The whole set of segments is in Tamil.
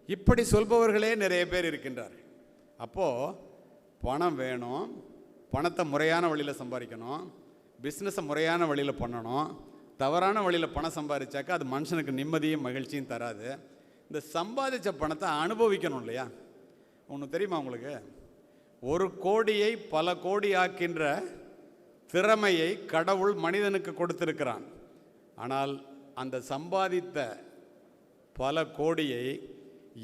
இப்படி சொல்பவர்களே நிறைய பேர் இருக்கின்றார். அப்போது பணம் வேணும், பணத்தை முறையான வழியில் சம்பாதிக்கணும், பிஸ்னஸை முறையான வழியில் பண்ணணும். தவறான வழியில் பணம் சம்பாதிச்சாக்கா அது மனுஷனுக்கு நிம்மதியும் மகிழ்ச்சியும் தராது. இந்த சம்பாதிச்ச பணத்தை அனுபவிக்கணும் இல்லையா? ஒன்று தெரியுமா உங்களுக்கு? 1 கோடியை பல கோடி ஆக்கின்ற திறமையை கடவுள் மனிதனுக்கு கொடுத்திருக்கிறான். ஆனால் அந்த சம்பாதித்த பல கோடியை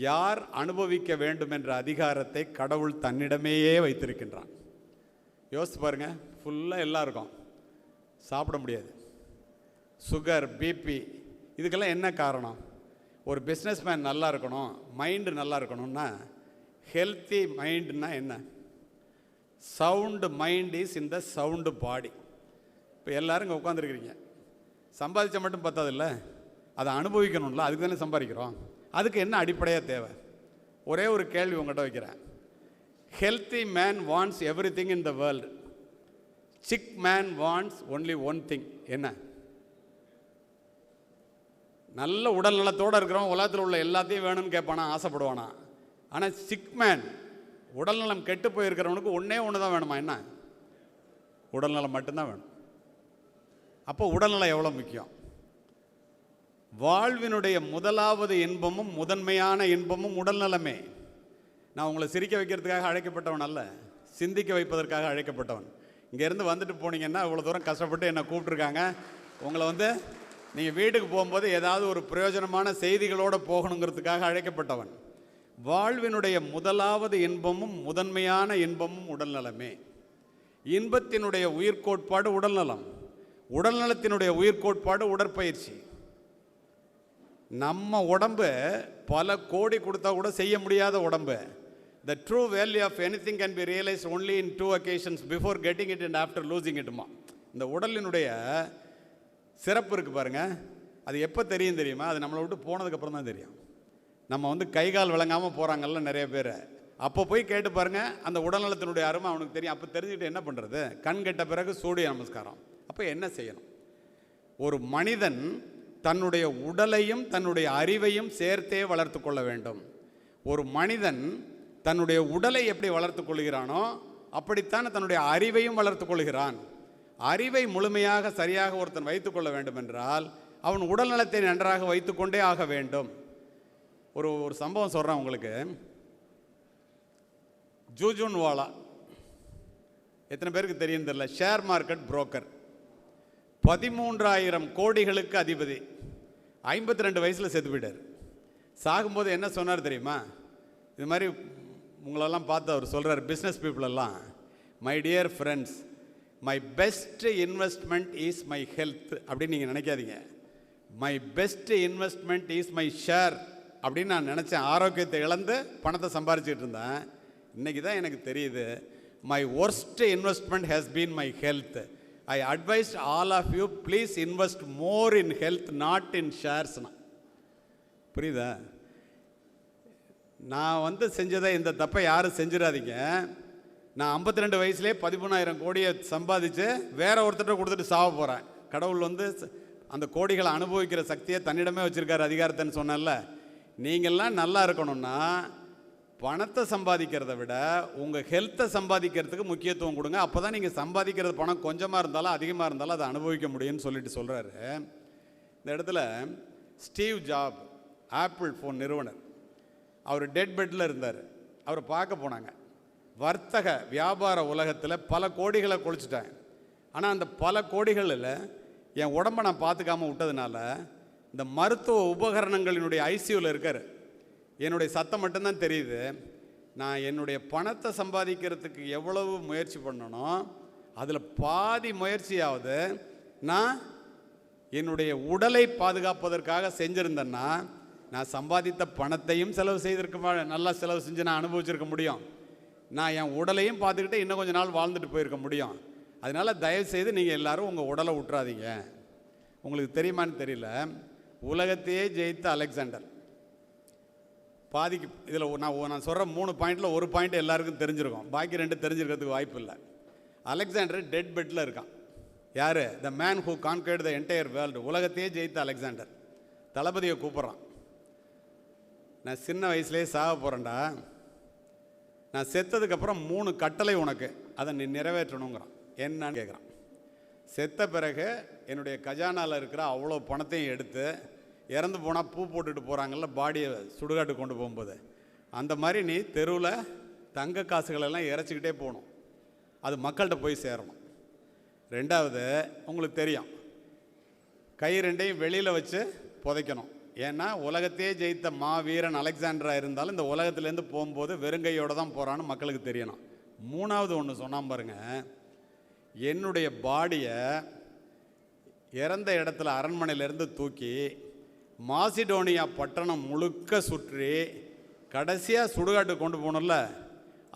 யார் அனுபவிக்க வேண்டும் என்ற அதிகாரத்தை கடவுள் தன்னிடமேயே வைத்திருக்கின்றான். யோசித்து பாருங்க, ஃபுல்லாக எல்லாம் இருக்கும், சாப்பிட முடியாது. சுகர், பிபி, இதுக்கெல்லாம் என்ன காரணம்? ஒரு பிஸ்னஸ்மேன் நல்லா இருக்கணும், மைண்டு நல்லா இருக்கணும்னா ஹெல்த்தி மைண்டுனா என்ன? Sound mind is in the sound body. இப்போ எல்லோரும் இங்கே உட்காந்துருக்கிறீங்க, சம்பாதிச்சா மட்டும் பத்தாதில்ல, அதை அனுபவிக்கணும்ல, அதுக்கு தானே சம்பாதிக்கிறோம். அதுக்கு என்ன அடிப்படையாக தேவை? ஒரே ஒரு கேள்வி உங்கள்கிட்ட வைக்கிறேன். Healthy man wants everything in the world, sick man wants only one thing. என்ன? நல்ல உடல் நலத்தோடு இருக்கிறவன் உலகத்தில் உள்ள எல்லாத்தையும் வேணும்னு கேட்பானா, ஆசைப்படுவானா? ஆனால் சிக் மேன், உடல் நலம் கெட்டு போயிருக்கிறவனுக்கு ஒன்று தான் வேணுமா? என்ன? உடல் நலம் மட்டும்தான் வேணும். அப்போ உடல்நலம் எவ்வளோ முக்கியம்? வாழ்வினுடைய முதலாவது இன்பமும் முதன்மையான இன்பமும் உடல் நலமே. நான் உங்களை சிரிக்க வைக்கிறதுக்காக அழைக்கப்பட்டவன் அல்ல, சிந்திக்க வைப்பதற்காக அழைக்கப்பட்டவன். இங்கேருந்து வந்துட்டு போனீங்கன்னா இவ்வளோ தூரம் கஷ்டப்பட்டு என்னை கூப்பிட்ருக்காங்க. உங்களை நீங்கள் வீட்டுக்கு போகும்போது ஏதாவது ஒரு பிரயோஜனமான செய்திகளோடு போகணுங்கிறதுக்காக அழைக்கப்பட்டவன். வாழ்வினுடைய முதலாவது இன்பமும் முதன்மையான இன்பமும் உடல் நலமே. இன்பத்தினுடைய உயிர்கோட்பாடு உடல்நலம், உடல்நலத்தினுடைய உயிர்கோட்பாடு உடற்பயிற்சி. நம்ம உடம்பு பல கோடி கொடுத்தா கூட செய்ய முடியாத உடம்பு. The true value of anything can be realized only in 2 occasions, before getting it and after losing it. இந்த உடலினுடைய சிறப்பு இருக்குது பாருங்கள், அது எப்போ தெரியுமா? அது நம்மளை விட்டு போனதுக்கப்புறம் தான் தெரியும். நம்ம கை கால் விளங்காமல் போகிறாங்கல்ல நிறைய பேர், அப்போ போய் கேட்டு பாருங்கள், அந்த உடல்நலத்தினுடைய அருமை அவனுக்கு தெரியும். அப்போ தெரிஞ்சுக்கிட்டு என்ன பண்ணுறது? கண் கெட்ட பிறகு சூரிய நமஸ்காரம். அப்போ என்ன செய்யணும்? ஒரு மனிதன் தன்னுடைய உடலையும் தன்னுடைய அறிவையும் சேர்த்தே வளர்த்து கொள்ள வேண்டும். ஒரு மனிதன் தன்னுடைய உடலை எப்படி வளர்த்து கொள்கிறானோ அப்படித்தான் தன்னுடைய அறிவையும் வளர்த்து கொள்கிறான். அறிவை முழுமையாக சரியாக ஒருத்தன் வைத்து கொள்ள வேண்டும் என்றால் அவன் உடல் நலத்தை நன்றாக வைத்து கொண்டே ஆக வேண்டும். ஒரு சம்பவம் சொல்கிறேன் உங்களுக்கு. ஜூஜூன்வாலா எத்தனை பேருக்கு தெரியும் தெரியல, ஷேர் மார்க்கெட் புரோக்கர், 13,000 கோடிகளுக்கு அதிபதி, 52 வயசில் செத்து போயிட்டார். சாகும்போது என்ன சொன்னார் தெரியுமா? இது மாதிரி உங்களெல்லாம் பார்த்து அவர் சொல்கிறார், பிஸ்னஸ் பீப்புளெல்லாம், my dear friends, my best investment is my health அப்படின்னு நீங்கள் நினைக்காதீங்க. My best investment is my share அப்படின்னு நான் நினச்சேன். ஆரோக்கியத்தை இழந்து பணத்தை சம்பாரிச்சிட்டு இருந்தேன். இன்றைக்கி தான் எனக்கு தெரியுது, my worst investment has been my health. I advise all of you, please invest more in health, not in shares. புரியுதா? நான் செஞ்சதை இந்த தப்பை யாரும் செஞ்சிடாதீங்க. நான் 52 வயசுலேயே 13,000 கோடியை சம்பாதிச்சு வேற ஒருத்தர்கிட்ட கொடுத்துட்டு சாவ போகிறேன். கடவுள் அந்த கோடிகளை அனுபவிக்கிற சக்தியை தன்னிடமே வச்சுருக்காரு, அதிகாரத்தைன்னு சொன்னேன்ல. நீங்கள்லாம் நல்லா இருக்கணும்னா பணத்தை சம்பாதிக்கிறத விட உங்கள் ஹெல்த்தை சம்பாதிக்கிறதுக்கு முக்கியத்துவம் கொடுங்க. அப்போ தான் நீங்கள் சம்பாதிக்கிறது பணம் கொஞ்சமாக இருந்தாலும் அதிகமாக இருந்தாலும் அதை அனுபவிக்க முடியும்னு சொல்கிறாரு. இந்த இடத்துல ஸ்டீவ் ஜாப், ஆப்பிள் ஃபோன் நிறுவனர், அவர் டெட் பெட்டில் இருந்தார். அவரை பார்க்க போனாங்க. வர்த்தக வியாபார உலகத்தில் பல கோடிகளை கொழிச்சிட்டாங்க. ஆனால் அந்த பல கோடிகளில் என் உடம்பை நான் பார்த்துக்காமல் விட்டதுனால இந்த மருத்துவ உபகரணங்களினுடைய ஐசியூவில் இருக்கார். என்னுடைய சத்தம் மட்டும்தான் தெரியுது. நான் என்னுடைய பணத்தை சம்பாதிக்கிறதுக்கு எவ்வளவு முயற்சி பண்ணணும், அதில் பாதி முயற்சியாவது நான் என்னுடைய உடலை பாதுகாப்பதற்காக செஞ்சுருந்தேன்னா நான் சம்பாதித்த பணத்தையும் செலவு செய்திருக்க, நல்லா செலவு செஞ்சு நான் அனுபவிச்சிருக்க முடியும். நான் என் உடலையும் பார்த்துக்கிட்டு இன்னும் கொஞ்சம் நாள் வாழ்ந்துட்டு போயிருக்க முடியும். அதனால் தயவுசெய்து நீங்கள் எல்லோரும் உங்கள் உடலை விட்டுறாதீங்க. உங்களுக்கு தெரியுமான்னு தெரியல, உலகத்தையே ஜெயித்த அலெக்சாண்டர், பாதிக்கு இதில் நான் சொல்கிற 3 பாயிண்டில் ஒரு பாயிண்ட் எல்லாருக்கும் தெரிஞ்சிருக்கும், பாக்கி 2 தெரிஞ்சிருக்கிறதுக்கு வாய்ப்பு இல்லை. அலெக்சாண்டர் டெட் பெட்டில் இருக்கான். யார்? The man who conquered the entire world. உலகத்தையே ஜெயித்த அலெக்சாண்டர் தளபதியை கூப்பிட்றான். நான் சின்ன வயசுலேயே சாக போகிறேன்டா, நான் செத்ததுக்கப்புறம் 3 கட்டளை உனக்கு, அதை நீ நிறைவேற்றணுங்கிறான். என்னன்னு கேட்குறான். செத்த பிறகு என்னுடைய கஜானாவில் இருக்கிற அவ்வளோ பணத்தையும் எடுத்து, இறந்து போனால் பூ போட்டுட்டு போகிறாங்கல்ல பாடியை சுடுகாட்டு கொண்டு போகும்போது, அந்த மாதிரி நீ தெருவில் தங்க காசுகளெல்லாம் இறைச்சிக்கிட்டே போகணும். அது மக்கள்கிட்ட போய் சேரணும். 2வது, உங்களுக்கு தெரியும், கை 2ஐயும் வெளியில் வச்சு புதைக்கணும். ஏன்னா உலகத்தையே ஜெயித்த மாவீரன் அலெக்சாண்டரா இருந்தாலும் இந்த உலகத்துலேருந்து போகும்போது வெறுங்கையோடு தான் போகிறான்னு மக்களுக்கு தெரியணும். 3வது ஒன்று சொன்னான் பாருங்க, என்னுடைய பாடியை இறந்த இடத்துல அரண்மனையிலேருந்து தூக்கி மாசிடோனியா பட்டணம் முழுக்க சுற்றி கடைசியாக சுடுகாட்டு கொண்டு போகணும்ல,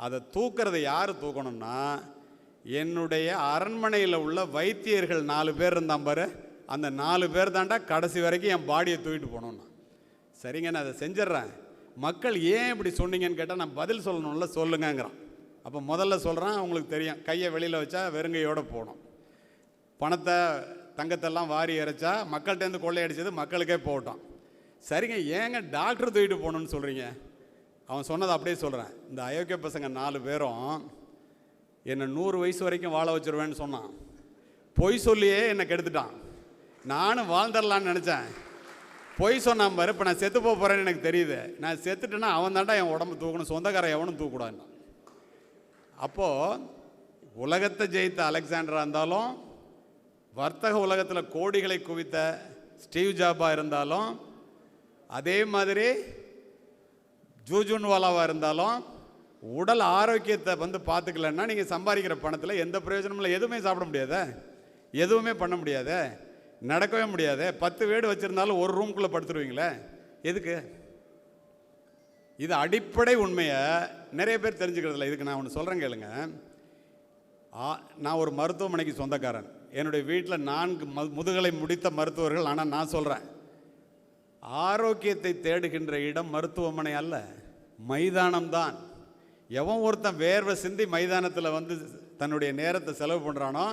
அதை தூக்கிறத யார் தூக்கணும்னா என்னுடைய அரண்மனையில் உள்ள வைத்தியர்கள் 4 பேர் இருந்தான் பாரு, அந்த 4 பேர் தாண்டா கடைசி வரைக்கும் என் பாடியை தூக்கிட்டு போகணுன்னா. சரிங்க, நான் அதை செஞ்சிட்றேன், மக்கள் ஏன் இப்படி சொன்னீங்கன்னு கேட்டால் நான் பதில் சொல்லணும்ல, சொல்லுங்கங்கிறான். அப்போ முதல்ல சொல்கிறான், உங்களுக்கு தெரியும், கையை வெளியில் வச்சா வெறுங்கையோடு போகணும், பணத்தை தங்கத்தெல்லாம் வாரி இறைச்சா மக்கள்கிட்டேருந்து கொள்ளையடிச்சது மக்களுக்கே போகட்டும். சரிங்க, ஏங்க டாக்டர் தூக்கிட்டு போகணுன்னு சொல்கிறீங்க? அவன் சொன்னதை அப்படியே சொல்கிறேன். இந்த அயோக்கிய பசங்க 4 பேரும் என்னை 100 வயசு வரைக்கும் வாழ வச்சுருவேன்னு சொன்னான். பொய் சொல்லியே என்னை கெடுத்துட்டான். நானும் வாழ்ந்துடலான்னு நினச்சேன், பொய் சொன்னான் பாரு. இப்போ நான் செத்து போக போகிறேன்னு எனக்கு தெரியுது. நான் செத்துட்டேன்னா அவன் தாண்டா என் உடம்பு தூக்கணும், சொந்தக்காரன் எவனும் தூக்கூடாது. அப்போது உலகத்தை ஜெயித்த அலெக்சாண்டரா இருந்தாலும், வர்த்தக உலகத்தில் கோடிகளை குவித்த ஸ்டீவ் ஜாபா இருந்தாலும், அதே மாதிரி ஜூஜூன்வாலாவாக இருந்தாலும், உடல் ஆரோக்கியத்தை பார்த்துக்கலன்னா நீங்கள் சம்பாதிக்கிற பணத்தில் எந்த பிரயோஜனமும் இல்லை. எதுவுமே சாப்பிட முடியாத, எதுவுமே பண்ண முடியாத, நடக்கவே முடியாது. 10 வீடு வச்சுருந்தாலும் ஒரு ரூம்குள்ளே படுத்துருவீங்களே, எதுக்கு? இது அடிப்படை உண்மையை நிறைய பேர் தெரிஞ்சுக்கிறதில்ல. இதுக்கு நான் ஒன்று சொல்கிறேன் கேளுங்க. நான் ஒரு மருத்துவமனைக்கு சொந்தக்காரன். என்னுடைய வீட்டில் 4 முதுகலை முடித்த மருத்துவர்கள். ஆனால் நான் சொல்கிறேன், ஆரோக்கியத்தை தேடுகின்ற இடம் மருத்துவமனை அல்ல, மைதானம்தான். எவன் ஒருத்தன் வேர்வை சிந்தி மைதானத்தில் தன்னுடைய நேரத்தை செலவு பண்ணுறானோ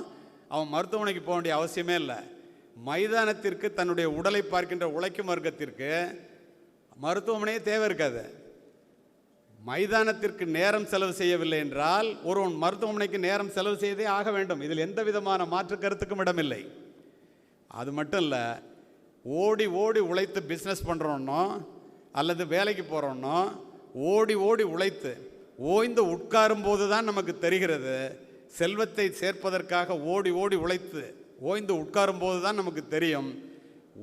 அவன் மருத்துவமனைக்கு போக வேண்டிய அவசியமே இல்லை. மைதானத்திற்கு, தன்னுடைய உடலை பார்க்கின்ற உழைக்கும் வர்க்கத்திற்கு மருத்துவமனையே தேவை இருக்காது. மைதானத்திற்கு நேரம் செலவு செய்யவில்லை என்றால் ஒருவன் மருத்துவமனைக்கு நேரம் செலவு செய்தே ஆக வேண்டும். இதில் எந்த விதமான மாற்று கருத்துக்கும் இடமில்லை. அது மட்டும் இல்லை, ஓடி ஓடி உழைத்து பிஸ்னஸ் பண்ணுறோன்னோ அல்லது வேலைக்கு போகிறோன்னோ ஓடி ஓடி உழைத்து ஓய்ந்து உட்காரும் போது தான் நமக்கு தெரிகிறது, செல்வத்தை சேர்ப்பதற்காக ஓடி ஓடி உழைத்து ஓய்ந்து உட்காரும் போது தான் நமக்கு தெரியும்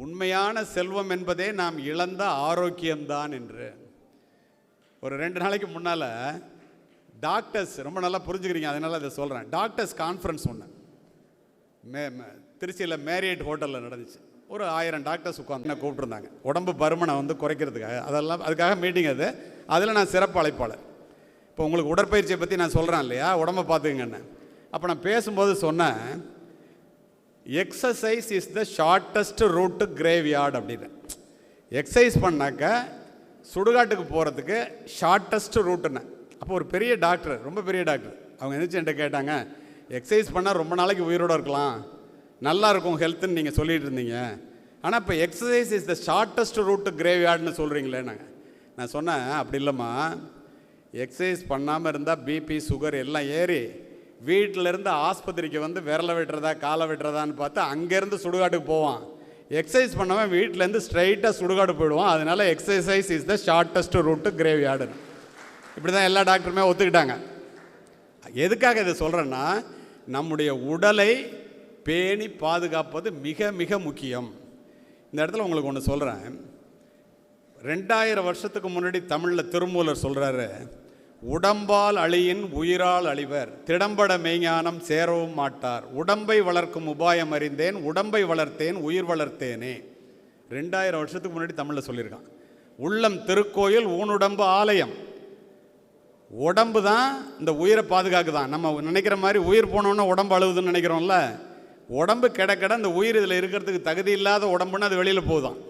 உண்மையான செல்வம் என்பதே நாம் இழந்த ஆரோக்கியம்தான் என்று. ஒரு 2 நாளைக்கு முன்னால் டாக்டர்ஸ், ரொம்ப நல்லா புரிஞ்சுக்கிறீங்க அதனால் அதை சொல்கிறேன், டாக்டர்ஸ் கான்ஃபரன்ஸ் ஒன்று திருச்சியில் மேரியட் ஹோட்டலில் நடந்துச்சு. ஒரு 1000 டாக்டர்ஸ் உட்காந்து என்ன கூப்பிட்டுருந்தாங்க, உடம்பு பருமனை குறைக்கிறதுக்காக. அதெல்லாம் அதுக்காக மீட்டிங். அதில் நான் சிறப்பு அழைப்பாளர். இப்போ உங்களுக்கு உடற்பயிற்சியை பற்றி நான் சொல்கிறேன் இல்லையா, உடம்பை பார்த்துக்கங்கன்னு. அப்போ நான் பேசும்போது சொன்னேன், exercise is the shortest route to graveyard அப்படின்னு. எக்ஸசைஸ் பண்ணாக்க சுடுகாட்டுக்கு போகிறதுக்கு ஷார்ட்டஸ்ட் ரூட்டுன்னு. அப்போ ஒரு பெரிய டாக்டர், ரொம்ப பெரிய டாக்டர், அவங்க எந்திரிச்சு என்கிட்ட கேட்டாங்க, எக்ஸசைஸ் பண்ணால் ரொம்ப நாளைக்கு உயிரோடு இருக்கலாம், நல்லா இருக்கும் ஹெல்த்துன்னு நீங்கள் சொல்லிகிட்டு இருந்தீங்க, ஆனால் இப்போ exercise is the shortest route to கிரேவ்யார்டுன்னு சொல்கிறீங்களே. நான் சொன்னேன், அப்படி இல்லைம்மா, எக்ஸசைஸ் பண்ணாமல் இருந்தால் பிபி சுகர் எல்லாம் ஏறி வீட்டிலேருந்து ஆஸ்பத்திரிக்கு விரலை வெட்டுறதா காலை வெட்டுறதான்னு பார்த்து அங்கேருந்து சுடுகாட்டுக்கு போவான். எக்ஸசைஸ் பண்ணாமல் வீட்டிலேருந்து ஸ்ட்ரைட்டாக சுடுகாடு போயிடுவான். அதனால exercise is the shortest route to graveyard. இப்படி தான் எல்லா டாக்டருமே ஒத்துக்கிட்டாங்க. எதுக்காக இதை சொல்கிறேன்னா, நம்முடைய உடலை பேணி பாதுகாப்பது மிக மிக முக்கியம். இந்த இடத்துல உங்களுக்கு ஒன்று சொல்கிறேன். 2000 வருஷத்துக்கு முன்னாடி தமிழில் திருமூலர் சொல்கிறாரு, உடம்பால் அழியின் உயிரால் அழிவர், திடம்பட மெய்ஞானம் சேரவும் மாட்டார், உடம்பை வளர்க்கும் உபாயம் அறிந்தேன், உடம்பை வளர்த்தேன் உயிர் வளர்த்தேனே. 2000 வருஷத்துக்கு முன்னாடி தமிழில் சொல்லியிருக்கான். உள்ளம் திருக்கோயில், ஊனுடம்பு ஆலயம். உடம்பு தான் இந்த உயிரை பாதுகாக்குதான். நம்ம நினைக்கிற மாதிரி உயிர் போனோன்னா உடம்பு அழுகுதுன்னு நினைக்கிறோம்ல, உடம்பு கிடக்கிட இந்த உயிர் இதில் இருக்கிறதுக்கு தகுதி இல்லாத உடம்புன்னு அது வெளியில் போகுதான்.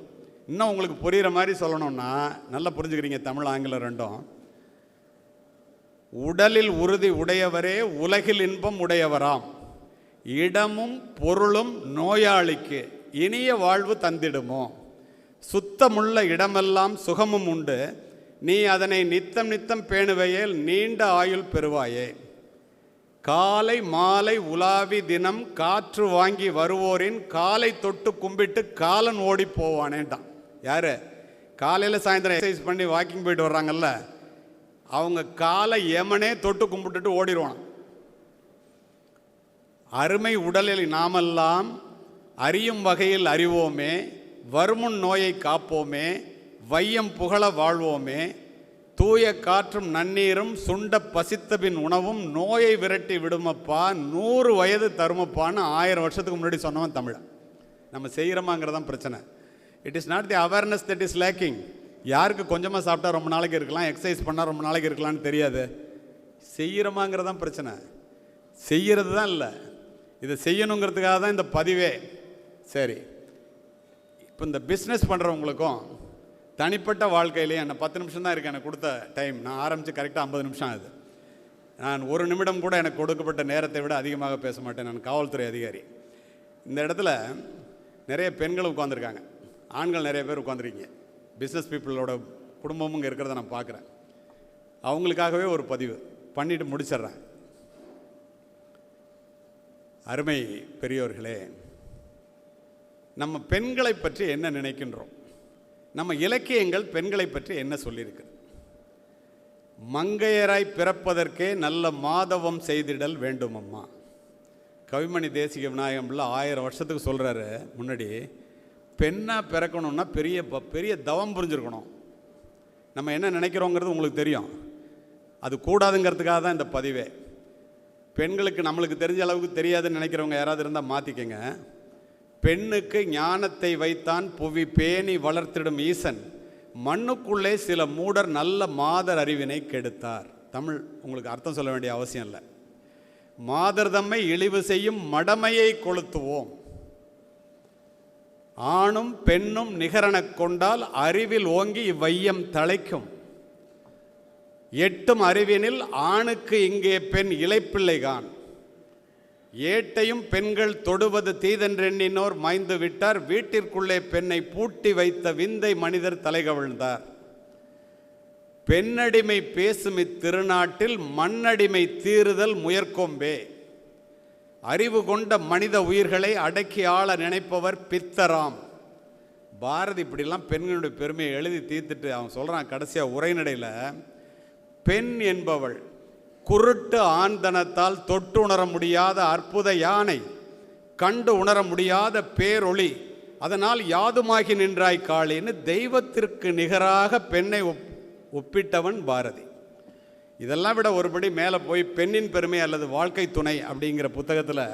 இன்னும் உங்களுக்கு புரிகிற மாதிரி சொல்லணும்னா, நல்லா புரிஞ்சுக்கிறீங்க தமிழ் ஆங்கிலம் ரெண்டும். உடலில் உறுதி உடையவரே உலகில் இன்பம் உடையவராம், இடமும் பொருளும் நோயாளிக்கு இனிய வாழ்வு தந்திடுமோ, சுத்தமுள்ள இடமெல்லாம் சுகமும் உண்டு, நீ அதனை நித்தம் நித்தம் பேணுவையேல் நீண்ட ஆயுள் பெறுவாயே. காலை மாலை உலாவி தினம் காற்று வாங்கி வருவோரின் காலை தொட்டு கும்பிட்டு காலன் ஓடி போவானேன்ட்டான். யார் காலையில் சாயந்தரம் எக்ஸசைஸ் பண்ணி வாக்கிங் போயிட்டு வர்றாங்கல்ல, அவங்க காலை எமனே தொட்டு கும்பிட்டுட்டு ஓடிடுவான். அருமை உடலில் நாமெல்லாம் அறியும் வகையில் அறிவோமே, வருமுன் நோயை காப்போமே, வையம் புகழ வாழ்வோமே, தூய காற்றும் நன்னீரும் சுண்ட பசித்தபின் உணவும் நோயை விரட்டி விடுமப்பா 100 வயது தருமப்பான்னு 1000 வருஷத்துக்கு முன்னாடி சொன்னவன் தமிழன். நம்ம செய்கிறோமாங்கிறதான் பிரச்சனை. It is not the awareness that is lacking. யாருக்கு கொஞ்சமாக சாப்பிட்டா ரொம்ப நாளைக்கு இருக்கலாம், எக்ஸசைஸ் பண்ணால் ரொம்ப நாளைக்கு இருக்கலாம்னு தெரியாது. செய்கிறோமாங்கிறதான் பிரச்சனை, செய்கிறது தான் இல்லை. இதை செய்யணுங்கிறதுக்காக தான் இந்த பதிவே. சரி, இப்போ இந்த பிஸ்னஸ் பண்ணுறவங்களுக்கும் தனிப்பட்ட வாழ்க்கையிலேயே என்ன 10 நிமிஷம் தான் இருக்குது எனக்கு கொடுத்த டைம். நான் ஆரம்பித்து கரெக்டாக 50 நிமிஷம் ஆகுது. நான் 1 நிமிடம் கூட எனக்கு கொடுக்கப்பட்ட நேரத்தை விட அதிகமாக பேச மாட்டேன். நான் காவல்துறை அதிகாரி. இந்த இடத்துல நிறைய பெண்கள் உட்காந்துருக்காங்க, ஆண்கள் நிறைய பேர் உட்காந்துருக்கீங்க. பிஸ்னஸ் பீப்புளோட குடும்பமும் இங்கே இருக்கிறத நான் பார்க்குறேன். அவங்களுக்காகவே ஒரு பதிவு பண்ணிவிட்டு முடிச்சிட்றேன். அருமை பெரியோர்களே, நம்ம பெண்களை பற்றி என்ன நினைக்கின்றோம்? நம்ம இலக்கியங்கள் பெண்களை பற்றி என்ன சொல்லியிருக்கு? மங்கையராய் பிறப்பதற்கே நல்ல மாதவம் செய்திடல் வேண்டுமம்மா. கவிமணி தேசிக விநாயகம் பிள்ளை 1000 வருஷத்துக்கு சொல்கிறாரு முன்னாடி. பெண்ணாக பிறக்கணும்னா பெரிய பெரிய தவம் புரிஞ்சிருக்கணும். நம்ம என்ன நினைக்கிறோங்கிறது உங்களுக்கு தெரியும். அது கூடாதுங்கிறதுக்காக தான் இந்த பதிவே. பெண்களுக்கு நம்மளுக்கு தெரிஞ்ச அளவுக்கு தெரியாதுன்னு நினைக்கிறவங்க யாராவது இருந்தால் மாற்றிக்கங்க. பெண்ணுக்கு ஞானத்தை வைத்தான் புவி பேணி வளர்த்திடும் ஈசன், மண்ணுக்குள்ளே சில மூடர் நல்ல மாதர் அறிவினை கெடுத்தார். தமிழ் உங்களுக்கு அர்த்தம் சொல்ல வேண்டிய அவசியம் இல்லை. மாதர் தம்மை இழிவு செய்யும் மடமையை கொளுத்துவோம். ஆணும் பெண்ணும் நிகரெனக் கொண்டால் அறிவில் ஓங்கி இவ்வையம் தழைக்கும். எட்டும் அறிவினில் ஆணுக்கு இங்கே பெண் இளைப்பிள்ளைகான். ஏட்டையும் பெண்கள் தொடுவது தீதென்றெண்ணினோர் மாய்ந்து விட்டார். வீட்டிற்குள்ளே பெண்ணை பூட்டி வைத்த விந்தை மனிதர் தலைகவிழ்ந்தார். பெண்ணடிமை பேசும் இத்திருநாட்டில் மண்ணடிமை தீருதல் முயற்கொம்பே. அறிவு கொண்ட மனித உயிர்களை அடக்கி ஆள நினைப்பவர் பித்தராம். பாரதி இப்படிலாம் பெண்களுடைய பெருமையை எழுதி தீர்த்துட்டு அவன் சொல்கிறான் கடைசியாக உரைநடையில், பெண் என்பவள் குருட்டு ஆந்தனத்தால் தொட்டு உணர முடியாத அற்புத யானை, கண்டு உணர முடியாத பேரொளி, அதனால் யாதுமாகி நின்றாய் காளின்னு தெய்வத்திற்கு நிகராக பெண்ணை ஒப்பிட்டவன் பாரதி. இதெல்லாம் விட ஒருபடி மேலே போய் பெண்ணின் பெருமை அல்லது வாழ்க்கை துணை அப்படிங்கிற புத்தகத்தில்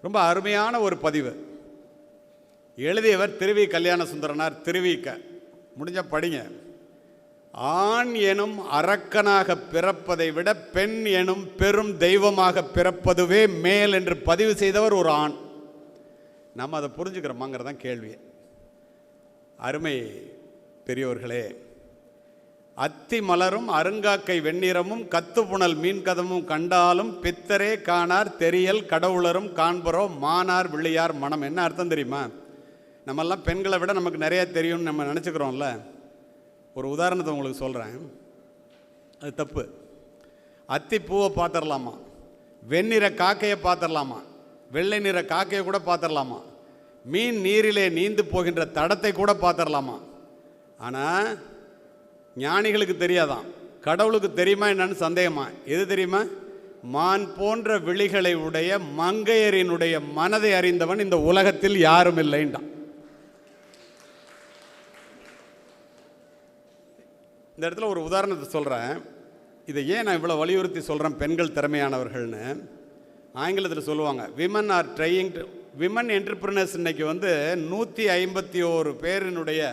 ரொம்ப அருமையான ஒரு பதிவு எழுதியவர் திருவி கல்யாண சுந்தரனார். திருவிக்க முடிஞ்ச படிங்க. ஆண் எனும் அரக்கனாக பிறப்பதை விட பெண் எனும் பெரும் தெய்வமாக பிறப்பதுவே மேல் என்று பதிவு செய்தவர் ஒரு ஆண். நம்ம அதை புரிஞ்சுக்கிறோமாங்கிறதான் கேள்வி. அருமை பெரியோர்களே, அத்தி மலரும் அருங்காக்கை வெண்ணிறமும் கத்துப்புணல் மீன் கதமும் கண்டாலும் பித்தரே காணார் தெரியல் கடவுளரும் காண்பரோ மானார் விழியார் மனம். என்ன அர்த்தம் தெரியுமா? நம்மெல்லாம் பெண்களை விட நமக்கு நிறையா தெரியும்னு நம்ம நினச்சிக்கிறோம்ல. ஒரு உதாரணத்தை உங்களுக்கு சொல்கிறேன், அது தப்பு. அத்திப்பூவை பார்த்துடலாமா, வெண்ணிற காக்கையை பார்த்துடலாமா, வெள்ளை நிற காக்கையை கூட பார்த்துடலாமா, மீன் நீரிலே நீந்து போகின்ற தடத்தை கூட பார்த்துடலாமா. ஆனால் ஞானிகளுக்கு தெரியாதான், கடவுளுக்கு தெரியுமா என்னன்னு சந்தேகமா. எது தெரியுமா? மான் போன்ற விழிகளை உடைய மங்கையரினுடைய மனதை அறிந்தவன் இந்த உலகத்தில் யாரும் இல்லைன்றான். இந்த இடத்துல ஒரு உதாரணத்தை சொல்கிறேன். இதை ஏன் நான் இவ்வளோ வலியுறுத்தி சொல்கிறேன் பெண்கள் திறமையானவர்கள்னு? ஆங்கிலத்தில் சொல்லுவாங்க women are trying to women entrepreneurs. இன்றைக்கி 151 பேரினுடைய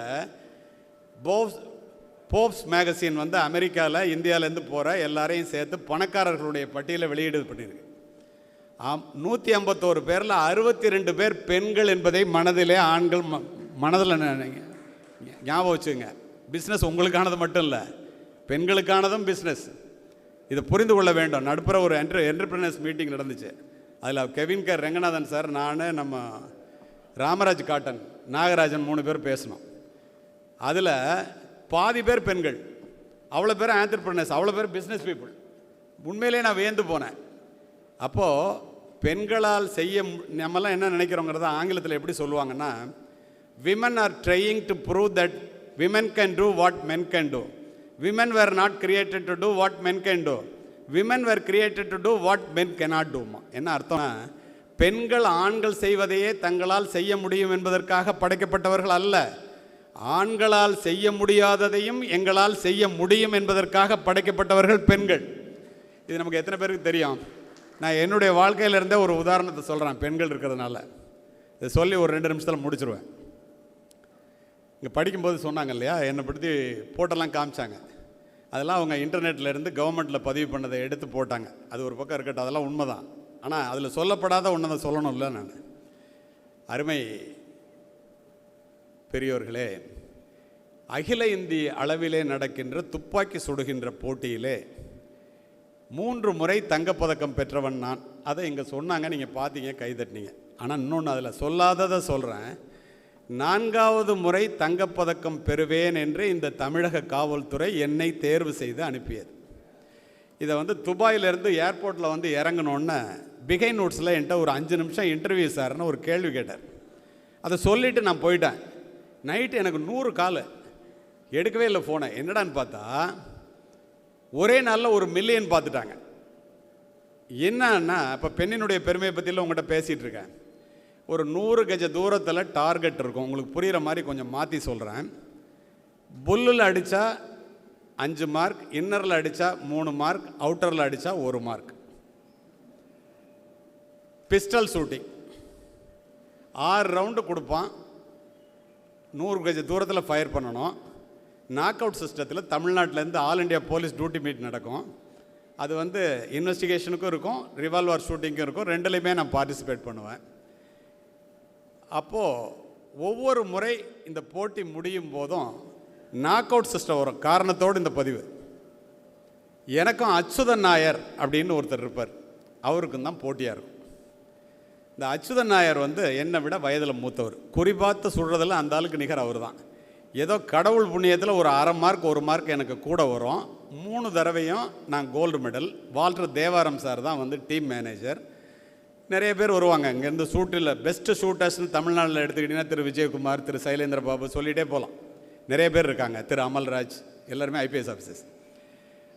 போப்ஸ் மேகசின் அமெரிக்காவில் இந்தியாவிலேருந்து போகிற எல்லாரையும் சேர்த்து பணக்காரர்களுடைய பட்டியலை வெளியீடு பண்ணியிருக்கு. 151 பேரில் 62 பேர் பெண்கள் என்பதை மனதிலே ஆண்கள் மனதில் ஞாபகம் வச்சுங்க. பிஸ்னஸ் உங்களுக்கானது மட்டும் இல்லை, பெண்களுக்கானதும் பிஸ்னஸ். இதை புரிந்து கொள்ள வேண்டும். நடுப்புற ஒரு என்டர்பிரினர்ஸ் மீட்டிங் நடந்துச்சு. அதில் கெவின் கே ரெங்கநாதன் சார், நான், நம்ம ராமராஜ் காட்டன், நாகராஜன் 3 பேர் பேசணும். அதில் பாதி பேர் பெண்கள், அவ்வளோ பேர் ஆண்டர்பிரினர்ஸ், அவ்வளோ பேர் பிஸ்னஸ் பீப்புள். உண்மையிலே நான் வியந்து போனேன். அப்போது பெண்களால் நம்மலாம் என்ன நினைக்கிறோங்கிறத ஆங்கிலத்தில் எப்படி சொல்லுவாங்கன்னா, women are trying to prove that women can do what men can do. Women were not created to do what men can do. Women were created to do what men cannot டூமா. என்ன அர்த்தம்னா, பெண்கள் ஆண்கள் செய்வதையே தங்களால் செய்ய முடியும் என்பதற்காக படைக்கப்பட்டவர்கள் அல்ல, ஆண்களால் செய்ய முடியாததையும் எங்களால் செய்ய முடியும் என்பதற்காக படைக்கப்பட்டவர்கள் பெண்கள். இது நமக்கு எத்தனை பேருக்கு தெரியும்? நான் என்னுடைய வாழ்க்கையில் இருந்தே ஒரு உதாரணத்தை சொல்கிறேன் பெண்கள் இருக்கிறதுனால. இதை சொல்லி ஒரு 2 நிமிஷத்தில் முடிச்சிருவேன். இங்கே படிக்கும்போது சொன்னாங்க இல்லையா, என்னை பற்றி போட்டெல்லாம் காமிச்சாங்க. அதெல்லாம் அவங்க இன்டர்நெட்டில் இருந்து கவர்மெண்ட்டில் பதிவு பண்ணதை எடுத்து போட்டாங்க. அது ஒரு பக்கம் இருக்கட்டும், அதெல்லாம் உண்மை தான். ஆனால் அதில் சொல்லப்படாத ஒன்றை சொல்லணும் இல்லை. நான் அருமை பெரியோர்களே, அகில இந்திய அளவிலே நடக்கின்ற துப்பாக்கி சுடுகின்ற போட்டியிலே 3 முறை தங்கப்பதக்கம் பெற்றவன் நான். அதை இங்கே சொன்னாங்க, நீங்கள் பார்த்தீங்க, கைதட்டினீங்க. ஆனால் இன்னொன்று அதில் சொல்லாததை சொல்கிறேன். 4வது முறை தங்கப்பதக்கம் பெறுவேன் என்று இந்த தமிழக காவல்துறை என்னை தேர்வு செய்து அனுப்பியது. இதை துபாயிலேருந்து ஏர்போர்ட்டில் இறங்கணுன்னு பிகை நோட்ஸில் என்கிட்ட ஒரு 5 நிமிஷம் இன்டர்வியூ சார்னு ஒரு கேள்வி கேட்டார். அதை சொல்லிவிட்டு நான் போயிட்டேன். நைட்டு எனக்கு 100 கால், எடுக்கவே இல்லை ஃபோனை. என்னடான்னு பார்த்தா ஒரே நாளில் 1 மில்லியன் பார்த்துட்டாங்க. என்னன்னா, இப்போ பெண்ணினுடைய பெருமையை பற்றியில் உங்கள்கிட்ட பேசிகிட்டு இருக்கேன். ஒரு 100 கஜ தூரத்தில் டார்கெட் இருக்கும். உங்களுக்கு புரிகிற மாதிரி கொஞ்சம் மாற்றி சொல்கிறேன். புல்லில் அடித்தா 5 மார்க், இன்னரில் அடித்தா 3 மார்க், அவுட்டரில் அடித்தா 1 மார்க். பிஸ்டல் ஷூட்டிங் 6 ரவுண்டு கொடுப்பான். 100 கஜ தூரத்தில் ஃபயர் பண்ணணும். நாக் அவுட் சிஸ்டத்தில் தமிழ்நாட்டிலேருந்து all India police duty meet நடக்கும். அது இன்வெஸ்டிகேஷனுக்கும் இருக்கும், ரிவால்வர் ஷூட்டிங்கும் இருக்கும். 2லையுமே நான் பார்ட்டிசிபேட் பண்ணுவேன். அப்போது ஒவ்வொரு முறை இந்த போட்டி முடியும் போதும் நாக் அவுட் சிஸ்டம் வரும். காரணத்தோடு இந்த பதிவு. எனக்கும் அச்சுதன் நாயர் அப்படின்னு ஒருத்தர் இருப்பார், அவருக்கும் தான் போட்டியாக இருக்கும். இந்த அச்சுதன் நாயர் என்னை விட வயதில் மூத்தவர். குறிப்பாத்து சுடுறதில் அந்த ஆளுக்கு நிகர் அவர் தான். ஏதோ கடவுள் புண்ணியத்தில் ஒரு 1/2 மார்க் 1 மார்க் எனக்கு கூட வரும். 3 தடவையும் நான் gold medal. Walter Devaram sir தான் டீம் மேனேஜர். நிறைய பேர் வருவாங்க இங்கேருந்து. ஷூட்டில் பெஸ்ட்டு ஷூட்டர்ஸ்னு தமிழ்நாட்டில் எடுத்துக்கிட்டிங்கன்னா திரு விஜயகுமார், திரு சைலேந்திர பாபு, சொல்லிகிட்டே போகலாம். நிறைய பேர் இருக்காங்க. திரு அமல்ராஜ், எல்லாருமே ஐபிஎஸ் ஆஃபீஸர்ஸ்.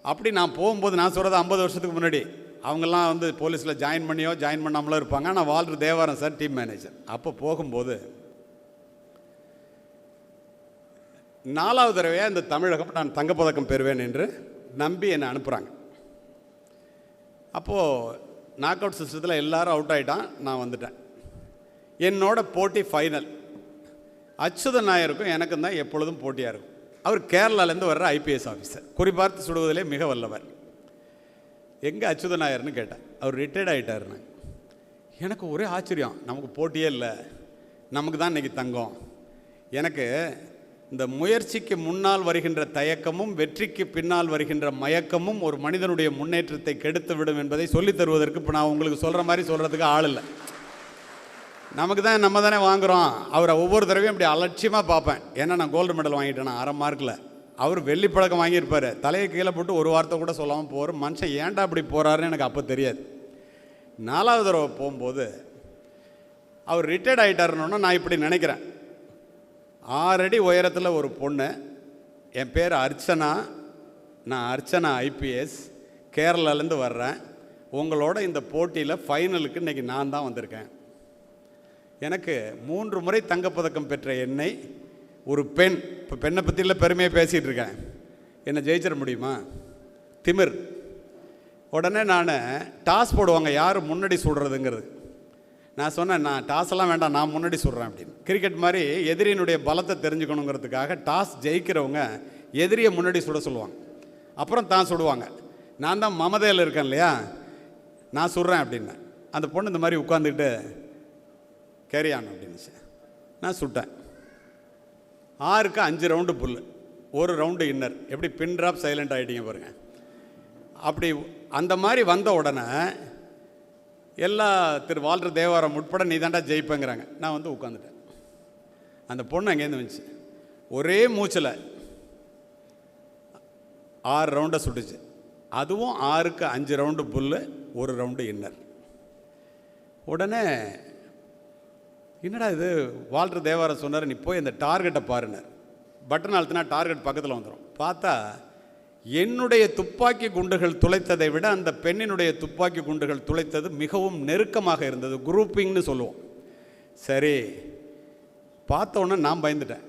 அப்படி நான் போகும்போது, நான் சொல்கிறது 50 வருஷத்துக்கு முன்னாடி, அவங்கெல்லாம் போலீஸில் ஜாயின் பண்ணியோ ஜாயின் பண்ணாமலோ இருப்பாங்க. ஆனால் Walter Devaram sir team manager. அப்போ போகும்போது 4வது தடவையாக இந்த தமிழகம் நான் தங்கப்பதக்கம் பெறுவேன் என்று நம்பி என்னை அனுப்புகிறாங்க. அப்போது நாக் அவுட் சிஸ்டத்தில் எல்லோரும் அவுட் ஆகிட்டான், நான் வந்துட்டேன். என்னோட போட்டி ஃபைனல். அச்சுதன் நாயருக்கும் எனக்கும் தான் எப்பொழுதும் போட்டியாக இருக்கும். அவர் கேரளாலேருந்து வர்ற ஐபிஎஸ் ஆஃபீஸர், குறிப்பார்த்து சுடுவதிலே மிக வல்லவர். எங்கே அச்சுதன் நாயர்னு கேட்டேன். அவர் ரிட்டையர்ட் ஆகிட்டாருன்னு. எனக்கு ஒரே ஆச்சரியம். நமக்கு போட்டியே இல்லை, நமக்கு தான் இன்றைக்கி தங்கம். எனக்கு இந்த முயற்சிக்கு முன்னால் வருகின்ற தயக்கமும் வெற்றிக்கு பின்னால் வருகின்ற மயக்கமும் ஒரு மனிதனுடைய முன்னேற்றத்தை கெடுத்து விடும் என்பதை சொல்லித் தருவதற்கு இப்போ நான் உங்களுக்கு சொல்கிற மாதிரி சொல்கிறதுக்கு ஆள் இல்லை. நமக்கு தான், நம்ம தானே வாங்குகிறோம். அவரை ஒவ்வொரு தடவையும் இப்படி அலட்சியமாக பார்ப்பேன். ஏன்னா நான் கோல்டு மெடல் வாங்கிட்டேன் 1/2 மார்க்கில். அவர் வெள்ளி பழக்கம் வாங்கியிருப்பார். தலையை கீழே போட்டு ஒரு வார்த்தை கூட சொல்லாமல் போகிற மனுஷன் ஏன்டா அப்படி போகிறாருன்னு எனக்கு அப்போ தெரியாது. 4வது தடவை போகும்போது அவர் ரிட்டையர்ட் ஆகிட்டாருன்னு நான் இப்படி நினைக்கிறேன். 6 அடி உயரத்தில் ஒரு பொண்ணு, என் பேர் அர்ச்சனா, நான் அர்ச்சனா ஐபிஎஸ், கேரளாலேருந்து வர்றேன். உங்களோட இந்த போட்டியில் ஃபைனலுக்கு இன்றைக்கி நான் தான் வந்திருக்கேன். எனக்கு 3 முறை தங்கப்பதக்கம் பெற்ற என்னை ஒரு பெண், இப்போ பெண்ணை பற்றியில் பெருமையாக பேசிகிட்டு இருக்கேன், என்னை ஜெயிச்சிட முடியுமா? திமிர். உடனே நான் டாஸ் போடுவாங்க, யார் முன்னாடி சுடுறதுங்கிறது. நான் சொன்னேன், நான் டாஸெல்லாம் வேண்டாம், நான் முன்னாடி சுடுறேன் அப்படின்னு. கிரிக்கெட் மாதிரி எதிரியினுடைய பலத்தை தெரிஞ்சுக்கணுங்கிறதுக்காக டாஸ் ஜெயிக்கிறவங்க எதிரியை முன்னாடி சுட சொல்லுவாங்க, அப்புறம் தான் சுடுவாங்க. நான் தான் மமதையில் இருக்கேன் இல்லையா, நான் சுடுறேன் அப்படின்னு. அந்த பொண்ணு இந்த மாதிரி உட்காந்துக்கிட்டு கேரியான் அப்படின்னு நான் சுட்டேன். 6க்கு 5 ரவுண்டு புல், 1 ரவுண்டு இன்னர். எப்படி பின் ட்ராப் சைலண்ட் ஆகிட்டீங்க பாருங்கள். அப்படி அந்த மாதிரி வந்த உடனே எல்லா திரு வால்டர் தேவாரம் உட்பட நீ தாண்டா ஜெயிப்பேங்கிறாங்க. நான் உட்காந்துட்டேன். அந்த பொண்ணு அங்கேருந்து வந்துச்சு, ஒரே மூச்சில் 6 ரவுண்டை சுட்டுச்சு. அதுவும் 6க்கு 5 ரவுண்டு புல்லு, 1 ரவுண்டு இன்னர். உடனே என்னடா இது, வால்டர் தேவாரம் சொன்னார், நீ போய் அந்த டார்கெட்டை பாருன்னார். பட்டன் அழுத்தினா டார்கெட் பக்கத்தில் வந்துடும். பார்த்தா என்னுடைய துப்பாக்கி குண்டுகள் துளைத்ததை விட அந்த பெண்ணினுடைய துப்பாக்கி குண்டுகள் துளைத்தது மிகவும் நெருக்கமாக இருந்தது. குரூப்பிங்னு சொல்லுவோம். சரி, பார்த்த உடனே நான் பயந்துட்டேன்.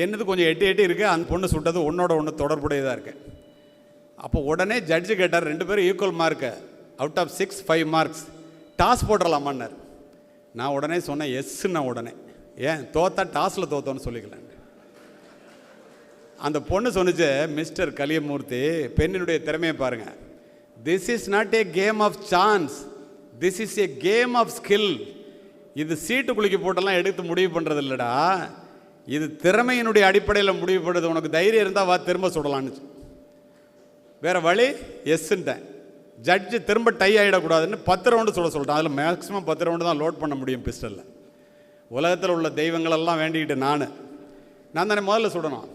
என்னது கொஞ்சம் எட்டி இருக்குது, அந்த பொண்ணு சுட்டது ஒன்றோட ஒன்று தொடர்புடையதாக இருக்கு. அப்போ உடனே ஜட்ஜு கேட்டார், 2 பேரும் equal mark, out of 6 5 marks, toss போட்டுடலாமான்னார். நான் உடனே சொன்னேன் எஸ்ன்னா. உடனே ஏன் தோத்தா டாஸில் தோத்தோன்னு சொல்லிக்கலான். அந்த பொண்ணு சொன்னிச்சு, மிஸ்டர் கலியமூர்த்தி, பெண்ணினுடைய திறமையை பாருங்கள், this is not a game of chance, this is a game of skill. இது சீட்டு குலுக்கி போட்டெல்லாம் எடுத்து முடிவு பண்ணுறது இல்லைடா, இது திறமையினுடைய அடிப்படையில் முடிவு பண்ணுறது. உனக்கு தைரியம் இருந்தால் வா திரும்ப சுடலான்னு. வேறு வழி எஸ்ன்ட்டேன். ஜட்ஜு திரும்ப டை ஆகிடக்கூடாதுன்னு 10 ரவுண்டு சுட சொல்லிட்டேன். அதில் மேக்ஸிமம் 10 ரவுண்டு தான் லோட் பண்ண முடியும் பிஸ்டலில். உலகத்தில் உள்ள தெய்வங்களெல்லாம் வேண்டிக்கிட்டு நான் தானே முதல்ல சுடணும்.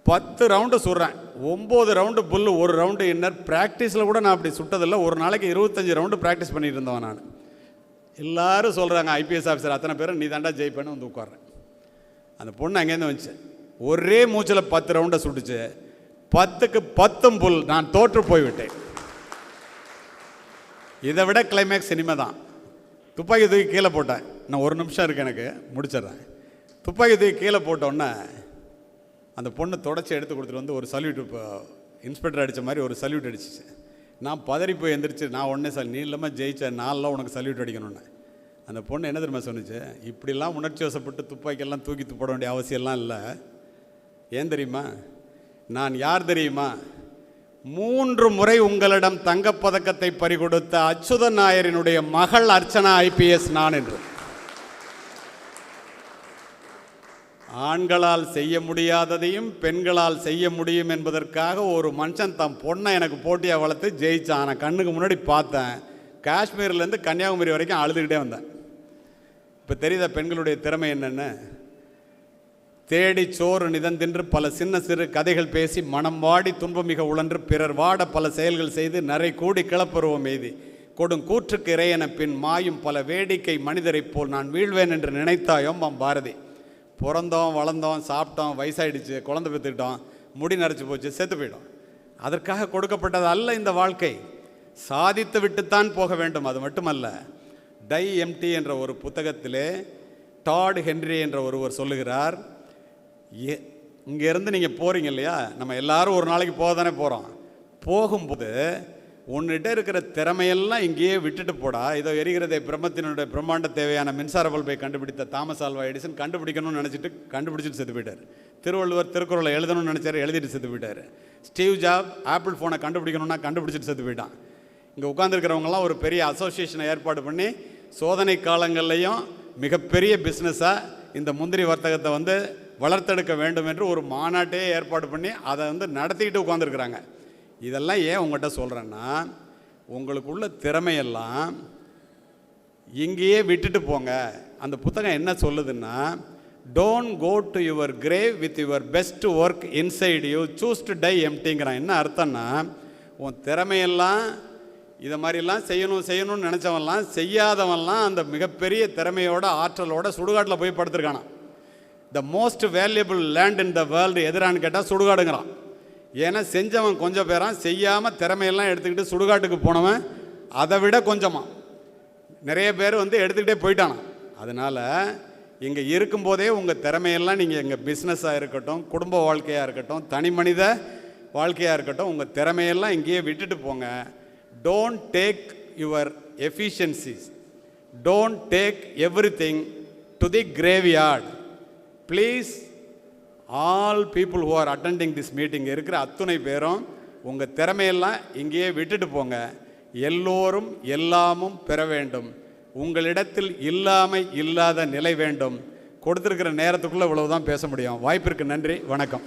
10 ரவுண்டு சுடுறேன், 9 ரவுண்டு புல்லு, 1 ரவுண்டு இன்னர். ப்ராக்டிஸில் கூட நான் அப்படி சுட்டதில்லை. ஒரு நாளைக்கு 25 ரவுண்டு ப்ராக்டிஸ் பண்ணிட்டு இருந்தவன் நான். எல்லோரும் சொல்கிறாங்க, ஐபிஎஸ் ஆஃபீஸர் அத்தனை பேரும் நீ தாண்டா ஜெயிப்பேன்னு வந்து உட்கார்றேன். அந்த பொண்ணு அங்கேருந்து வந்துச்சு, ஒரே மூச்சில் 10 ரவுண்டை சுட்டுச்சு. 10க்கு 10 புல். நான் தோற்று போய்விட்டேன். இதை விட கிளைமேக்ஸ் சினிமா தான். துப்பாக்கி தூக்கி கீழே போட்டேன். இன்னும் 1 நிமிஷம் இருக்குது, எனக்கு முடிச்சிட்றேன். துப்பாக்கி தூக்கி கீழே போட்டோன்னே அந்த பொண்ணு தொடச்சி எடுத்து கொடுத்துட்டு வந்து ஒரு சல்யூட், இப்போ இன்ஸ்பெக்டர் அடித்த மாதிரி ஒரு சல்யூட் அடிச்சிச்சு. நான் பதறி போய் எந்திரிச்சு, நான் உடனே நீ இல்லாமல் ஜெயிச்ச, நான்லாம் உனக்கு சல்யூட் அடிக்கணும்னு. அந்த பொண்ணு என்ன தெரியுமா சொன்னிச்சு, இப்படிலாம் உணர்ச்சி வசப்பட்டு துப்பாக்கியெல்லாம் தூக்கி போட வேண்டிய அவசியம்லாம் இல்லை. ஏன் தெரியுமா, நான் யார் தெரியுமா, 3 முறை உங்களிடம் தங்கப்பதக்கத்தை பறிகொடுத்த அச்சுதன் நாயரினுடைய மகள் அர்ச்சனா ஐபிஎஸ் நான் என்று. ஆண்களால் செய்ய முடியாததையும் பெண்களால் செய்ய முடியும் என்பதற்காக ஒரு மனுஷன் தம் பொண்ணை எனக்கு போட்டியாக வளர்த்து ஜெயிச்சான். நான் கண்ணுக்கு முன்னாடி பார்த்தேன். காஷ்மீர்லேருந்து கன்னியாகுமரி வரைக்கும் அழுதுகிட்டே வந்தேன். இப்போ தெரியுதா பெண்களுடைய திறமை என்னென்னு? தேடி சோறு நிதந்தின்று பல சின்ன சிறு கதைகள் பேசி மனம் வாடி துன்பமிக உழன்று பிறர் வாட பல செயல்கள் செய்து நரை கூடி கிளப்பருவம் எய்தி கொடும் கூற்றுக்கு இறையென பின் மாயும் பல வேடிக்கை மனிதரைப் போல் நான் வீழ்வேன் என்று நினைத்தாயோம் பாரதி. பிறந்தோம், வளர்ந்தோம், சாப்பிட்டோம், வயசாயிடுச்சு, குழந்தை பெற்றுக்கிட்டோம், முடி நரைச்சி போச்சு, செத்து போயிடும். அதற்காக கொடுக்கப்பட்டது அல்ல இந்த வாழ்க்கை. சாதித்து விட்டுத்தான் போக வேண்டும். அது மட்டுமல்ல, டை எம்டி என்ற ஒரு புத்தகத்திலே டாட் ஹென்ரி என்ற ஒருவர் சொல்லுகிறார், இங்கேருந்து நீங்கள் போகிறீங்க இல்லையா, நம்ம எல்லாரும் ஒரு நாளைக்கு போக தானே போகிறோம். போகும்போது உன்னிட்ட இருக்கிற திறமையெல்லாம் இங்கேயே விட்டுட்டு போடா. இதோ எரிகிறதே பிரம்மத்தினுடைய பிரம்மாண்ட தேவையான மின்சார பல்பை கண்டுபிடித்த தாமஸ் ஆல்வா எடிசன் கண்டுபிடிக்கணும்னு நினச்சிட்டு கண்டுபிடிச்சிட்டு செத்து போயிட்டார். திருவள்ளுவர் திருக்குறளை எழுதணும்னு நினச்சார், எழுதிட்டு செத்து போயிட்டார். ஸ்டீவ் ஜாப் ஆப்பிள் ஃபோனை கண்டுபிடிக்கணும்னா கண்டுபிடிச்சிட்டு செத்து போயிட்டான். இங்கே உட்காந்துருக்கிறவங்களாம் ஒரு பெரிய அசோசியேஷனை ஏற்பாடு பண்ணி சோதனை காலங்கள்லையும் மிகப்பெரிய பிஸ்னஸாக இந்த முந்திரி வர்த்தகத்தை வளர்த்தெடுக்க வேண்டும் என்று ஒரு மாநாட்டையே ஏற்பாடு பண்ணி அதை நடத்திக்கிட்டு உட்காந்துருக்குறாங்க. இதெல்லாம் ஏன் உங்கள்கிட்ட சொல்கிறேன்னா, உங்களுக்குள்ள திறமையெல்லாம் இங்கேயே விட்டுட்டு போங்க. அந்த புத்தகம் என்ன சொல்லுதுன்னா, don't go to your grave with your best work inside you, choose to die எம்டிங்கிறான். என்ன அர்த்தம்னா, உன் திறமையெல்லாம் இதை மாதிரிலாம் செய்யணும்னு நினச்சவன்லாம் செய்யாதவன்லாம் அந்த மிகப்பெரிய திறமையோட ஆற்றலோட சுடுகாட்டில் போய் படுத்துருக்கானா. The most valuable land in the world எதிரான்னு கேட்டால் சுடுகாடுங்கிறான். ஏன்னா செஞ்சவன் கொஞ்சம் பேரான், செய்யாமல் திறமையெல்லாம் எடுத்துக்கிட்டு சுடுகாட்டுக்கு போனவன் அதை விட கொஞ்சமாக நிறைய பேர் எடுத்துக்கிட்டே போயிட்டானான். அதனால் இங்கே இருக்கும்போதே உங்கள் திறமையெல்லாம் நீங்கள் எங்கள் பிஸ்னஸாக இருக்கட்டும், குடும்ப வாழ்க்கையாக இருக்கட்டும், தனி மனித வாழ்க்கையாக இருக்கட்டும், உங்கள் திறமையெல்லாம் இங்கேயே விட்டுட்டு போங்க. Don't take your efficiencies, don't take everything to the graveyard. Please all people who are attending this meeting இருக்கிற அத்துணை பேரும் உங்கள் திறமையெல்லாம் இங்கேயே விட்டுட்டு போங்க. எல்லோரும் எல்லாமும் பெற வேண்டும். உங்களிடத்தில் இல்லாத நிலை வேண்டும். கொடுத்துருக்கிற நேரத்துக்குள்ளே இவ்வளவு தான் பேச முடியும். வாய்ப்பிற்கு நன்றி, வணக்கம்.